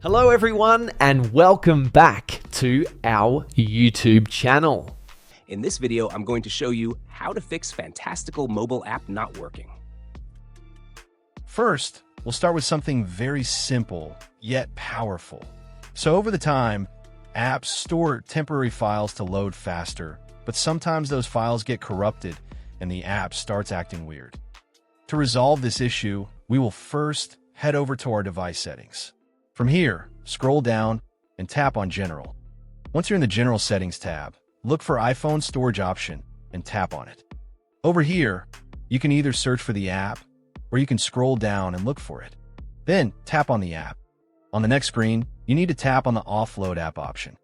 Hello everyone and welcome back to our YouTube channel. In this video, I'm going to show you how to fix Fantastical mobile app not working. First, we'll start with something very simple, yet powerful. So over the time, apps store temporary files to load faster, but sometimes those files get corrupted and the app starts acting weird. To resolve this issue, we will first head over to our device settings. From here, scroll down and tap on General. Once you're in the General Settings tab, look for iPhone Storage option and tap on it. Over here, you can either search for the app or you can scroll down and look for it. Then tap on the app. On the next screen, you need to tap on the Offload app option.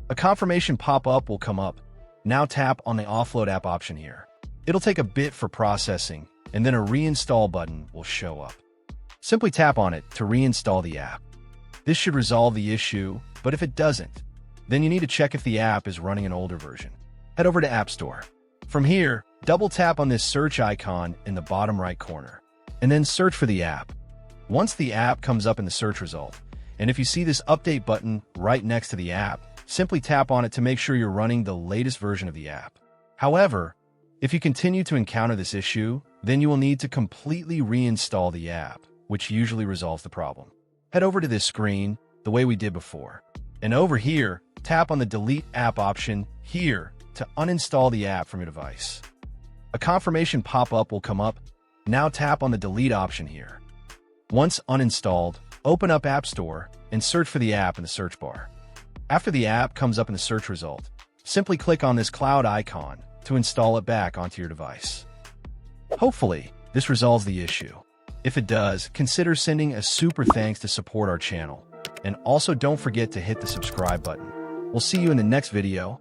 A confirmation pop-up will come up. Now tap on the Offload app option here. It'll take a bit for processing, and then a reinstall button will show up. Simply tap on it to reinstall the app. This should resolve the issue, but if it doesn't, then you need to check if the app is running an older version. Head over to App Store. From here, double tap on this search icon in the bottom right corner, and then search for the app. Once the app comes up in the search result, and if you see this update button right next to the app, simply tap on it to make sure you're running the latest version of the app. However, if you continue to encounter this issue, then you will need to completely reinstall the app, which usually resolves the problem. Head over to this screen the way we did before. And over here, tap on the Delete App option here to uninstall the app from your device. A confirmation pop-up will come up. Now tap on the Delete option here. Once uninstalled, open up App Store and search for the app in the search bar. After the app comes up in the search result, simply click on this cloud icon to install it back onto your device. Hopefully, this resolves the issue. If it does, consider sending a super thanks to support our channel. And also don't forget to hit the subscribe button. We'll see you in the next video.